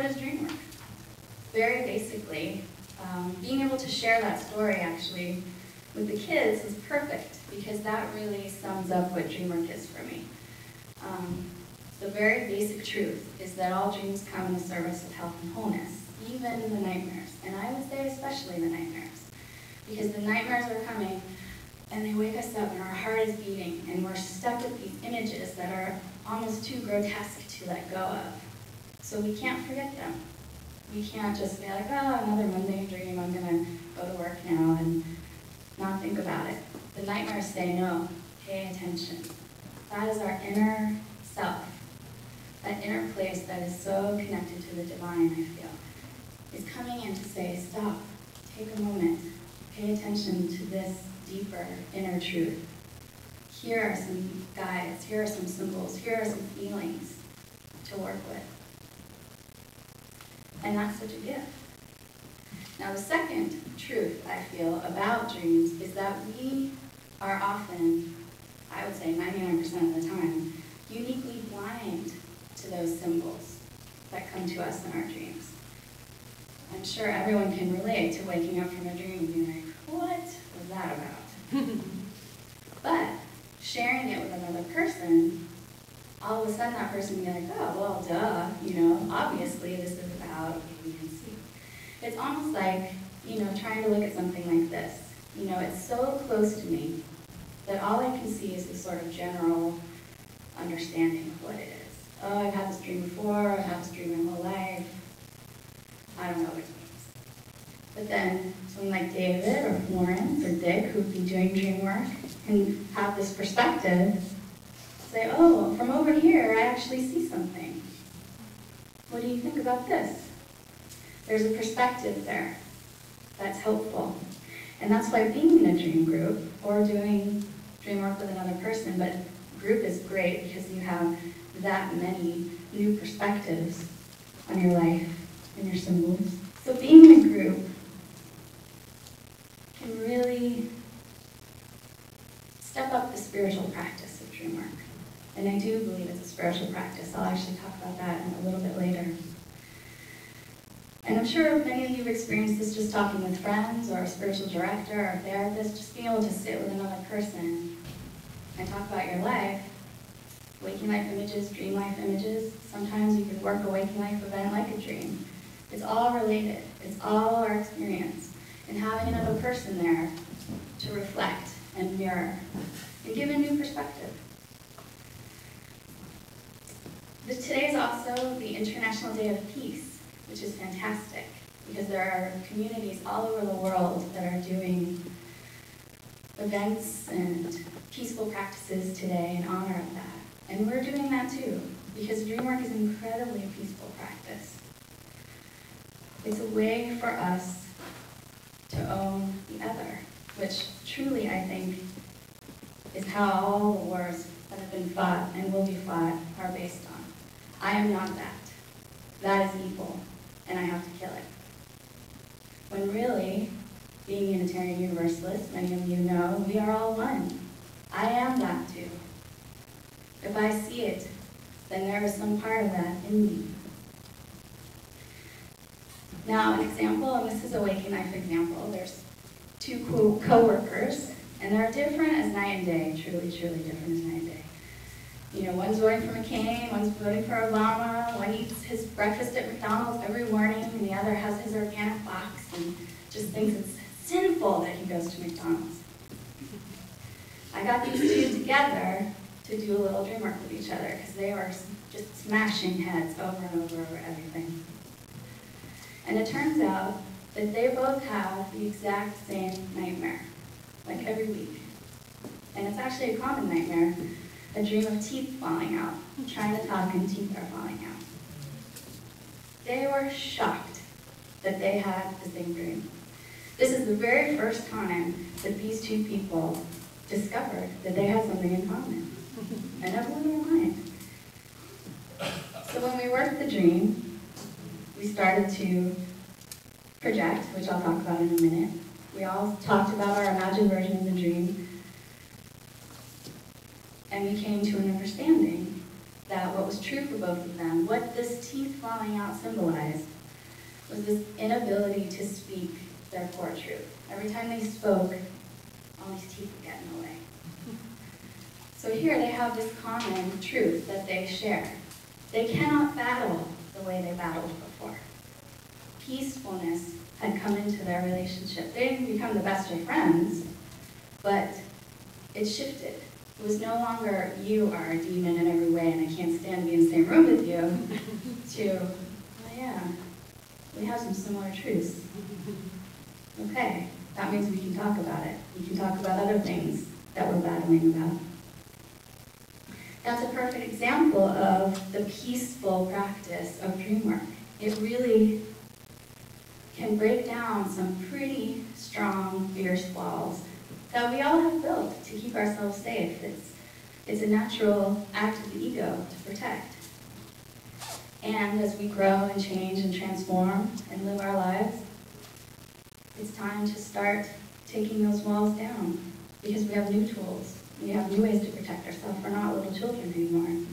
is dreamwork? Very basically, being able to share that story actually with the kids is perfect because that really sums up what dreamwork is for me. The very basic truth is that all dreams come in the service of health and wholeness, even the nightmares, and I would say especially the nightmares, because the nightmares are coming and they wake us up and our heart is beating and we're stuck with these images that are almost too grotesque to let go of. So we can't forget them. We can't just be like, oh, another Monday dream, I'm gonna go to work now and not think about it. The nightmares say no, pay attention. That is our inner self, that inner place that is so connected to the divine, I feel, is coming in to say, stop, take a moment, pay attention to this deeper inner truth. Here are some guides, here are some symbols, here are some feelings to work with. And that's such a gift. Now the second truth I feel about dreams is that we are often, I would say 99% of the time, uniquely blind to those symbols that come to us in our dreams. I'm sure everyone can relate to waking up from a dream and being like, what was that about? But sharing it with another person, all of a sudden that person can be like, oh, well, duh, obviously this is about A, B, and C. It's almost like, trying to look at something like this. It's so close to me that all I can see is this sort of general understanding of what it is. Oh, I've had this dream before, I've had this dream my whole life. I don't know what it means. But then someone like David or Florence or Dick, who'd be doing dream work, can have this perspective, say, oh, from over here, I actually see something. What do you think about this? There's a perspective there that's helpful. And that's why being in a dream group or doing dream work with another person, but group is great because you have that many new perspectives on your life and your symbols. So being in a group can really step up the spiritual practice of dream work. And I do believe it's a spiritual practice. I'll actually talk about that in a little bit later. And I'm sure many of you have experienced this just talking with friends or a spiritual director or a therapist, just being able to sit with another person and talk about your life, waking life images, dream life images. Sometimes you can work a waking life event like a dream. It's all related. It's all our experience. And having another person there to reflect and mirror and give a new perspective. Today is also the International Day of Peace, which is fantastic because there are communities all over the world that are doing events and peaceful practices today in honor of that. And we're doing that too, because dream work is incredibly a peaceful practice. It's a way for us to own the other, which truly I think is how all the wars that have been fought and will be fought are based on. I am not that. That is evil, and I have to kill it. When really, being Unitarian Universalist, many of you know, we are all one. I am that too. If I see it, then there is some part of that in me. Now, an example, and this is a waking life example. There's two co-workers, and they're different as night and day, truly, truly different as night and day. One's voting for McCain, one's voting for Obama, one eats his breakfast at McDonald's every morning, and the other has his organic box and just thinks it's sinful that he goes to McDonald's. I got these two together to do a little dream work with each other because they were just smashing heads over and over everything. And it turns out that they both have the exact same nightmare, like every week. And it's actually a common nightmare, a dream of teeth falling out, trying to talk and teeth are falling out. They were shocked that they had the same dream. This is the very first time that these two people discovered that they had something in common. And it blew their mind. So when we worked the dream, we started to project, which I'll talk about in a minute. We all talked about our imagined version of the dream, and we came to an understanding that what was true for both of them, what this teeth falling out symbolized, was this inability to speak their core truth. Every time they spoke, all these teeth would get in the way. So here they have this common truth that they share. They cannot battle the way they battled before. Peacefulness had come into their relationship. They didn't become the best of friends, but it shifted. It was no longer, you are a demon in every way and I can't stand to be in the same room with you, to, oh yeah, we have some similar truths. Okay, that means we can talk about it. We can talk about other things that we're battling about. That's a perfect example of the peaceful practice of dream work. It really can break down some pretty strong, fierce walls that we all have built to keep ourselves safe. It's a natural act of the ego to protect. And as we grow and change and transform and live our lives, it's time to start taking those walls down because we have new tools. We have new ways to protect ourselves. We're not little children anymore.